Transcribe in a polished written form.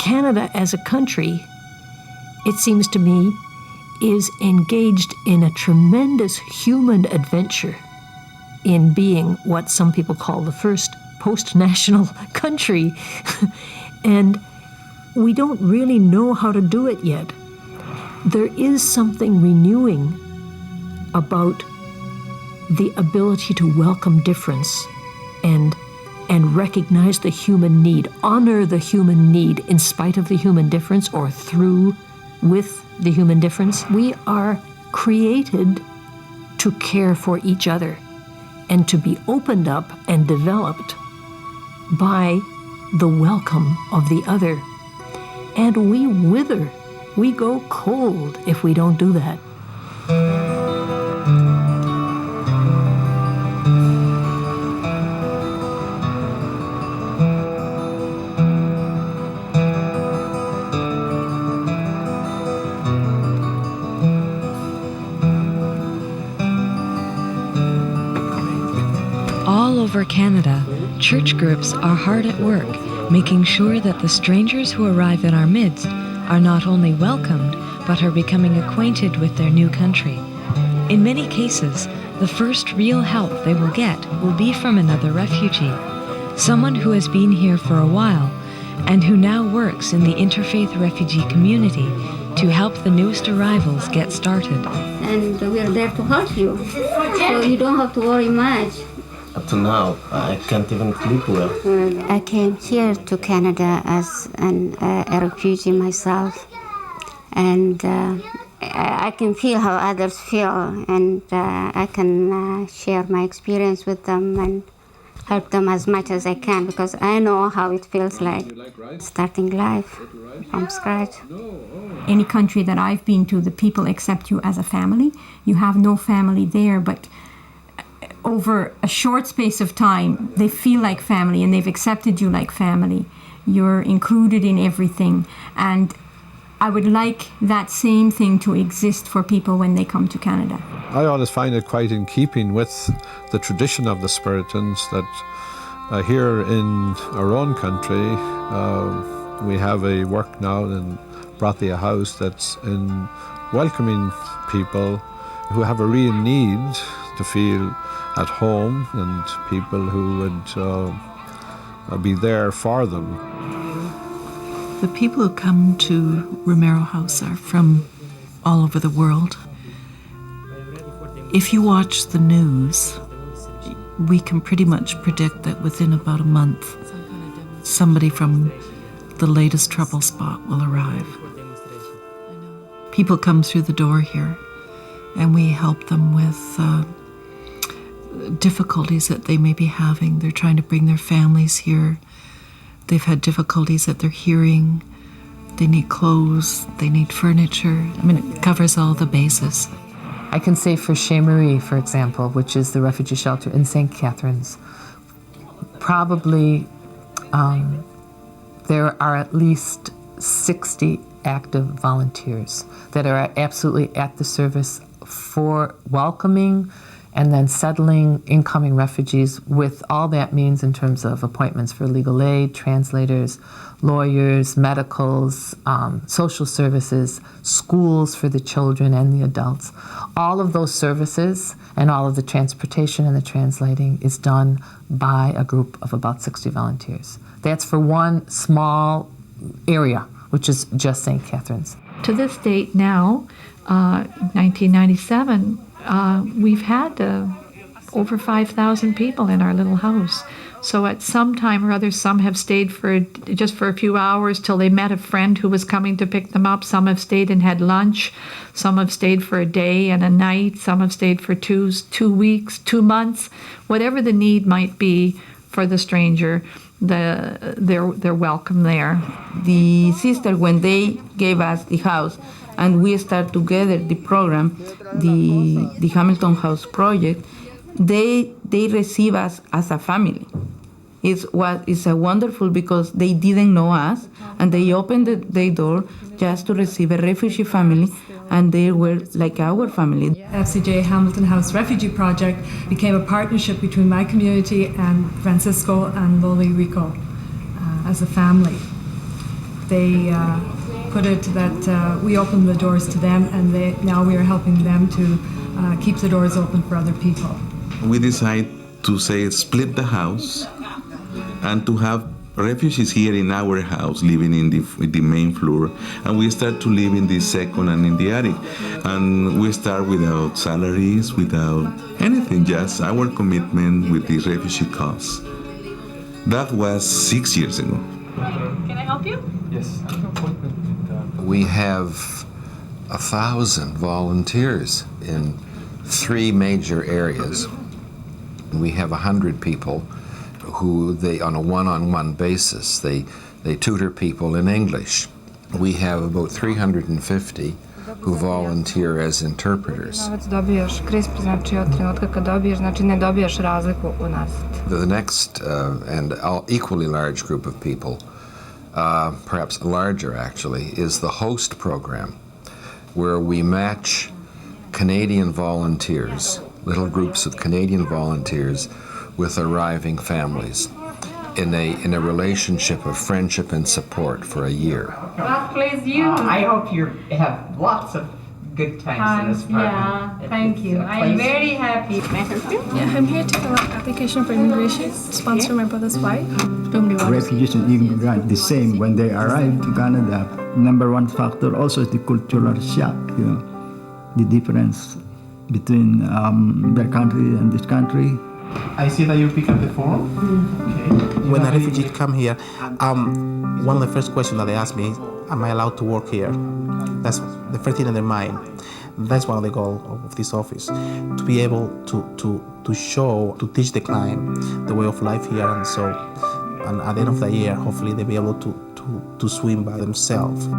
Canada as a country, it seems to me, is engaged in a tremendous human adventure in being what some people call the first post-national country. And we don't really know how to do it yet. There is something renewing about the ability to welcome difference and recognize the human need, honor the human need in spite of the human difference or through, with the human difference. We are created to care for each other and to be opened up and developed by the welcome of the other. And we wither, we go cold if we don't do that. All over Canada, church groups are hard at work, making sure that the strangers who arrive in our midst are not only welcomed, but are becoming acquainted with their new country. In many cases, the first real help they will get will be from another refugee, someone who has been here for a while and who now works in the interfaith refugee community to help the newest arrivals get started. And we're there to help you, so you don't have to worry much. Up to now, I can't even sleep well. I came here to Canada as a refugee myself, and I can feel how others feel, and I can share my experience with them and help them as much as I can, because I know how it feels like starting life from scratch. Any country that I've been to, the people accept you as a family. You have no family there, but over a short space of time, they feel like family and they've accepted you like family. You're included in everything. And I would like that same thing to exist for people when they come to Canada. I always find it quite in keeping with the tradition of the Samaritans that here in our own country, we have a work now in Brathy House that's in welcoming people who have a real need to feel at home and people who would be there for them. The people who come to Romero House are from all over the world. If you watch the news, we can pretty much predict that within about a month, somebody from the latest trouble spot will arrive. People come through the door here, and we help them with difficulties that they may be having. They're trying to bring their families here. They've had difficulties at their hearing. They need clothes. They need furniture. I mean, it covers all the bases. I can say for Chez Marie, for example, which is the refugee shelter in St. Catharines, probably there are at least 60 active volunteers that are absolutely at the service for welcoming and then settling incoming refugees with all that means in terms of appointments for legal aid, translators, lawyers, medicals, social services, schools for the children and the adults. All of those services and all of the transportation and the translating is done by a group of about 60 volunteers. That's for one small area, which is just St. Catharines. To this date now, 1997, we've had over 5,000 people in our little house. So at some time or other, some have stayed for just for a few hours till they met a friend who was coming to pick them up. Some have stayed and had lunch. Some have stayed for a day and a night. Some have stayed for 2 weeks, 2 months. Whatever the need might be for the stranger, they're welcome there. The sister, when they gave us the house, and we start together the program, the Hamilton House Project, they receive us as a family. It's wonderful because they didn't know us, and they opened their door just to receive a refugee family, and they were like our family. FCJ Hamilton House Refugee Project became a partnership between my community and Francisco and Loli Rico as a family. they put it that we opened the doors to them, and now we are helping them to keep the doors open for other people. We decided to say split the house and to have refugees here in our house living in the main floor, and we start to live in the second and in the attic, and we start without salaries, without anything, just our commitment with the refugee cause. That was 6 years ago. Can I help you? Yes. We have 1,000 volunteers in 3 major areas. We have 100 people who on a one-on-one basis, they tutor people in English. We have about 350 who volunteer as interpreters. The next and equally large group of people, perhaps larger actually, is the HOST program, where we match Canadian volunteers, little groups of Canadian volunteers, with arriving families in a relationship of friendship and support for a year. God bless you. I hope you have lots of good times in this park. Yeah, thank you. I'm very happy. Yeah, I'm here to fill out application for immigration, sponsor my brother's wife. Refugees and immigrants, the same when they arrive to Canada. Number one factor also is the cultural shock, the difference between their country and this country. I see that you pick up the form. Okay. When a refugee come here, one of the first questions that they ask me is, am I allowed to work here? That's the first thing in their mind. That's one of the goals of this office, to be able to show, to teach the client the way of life here, and so, and at the end of the year, hopefully they'll be able to swim by themselves.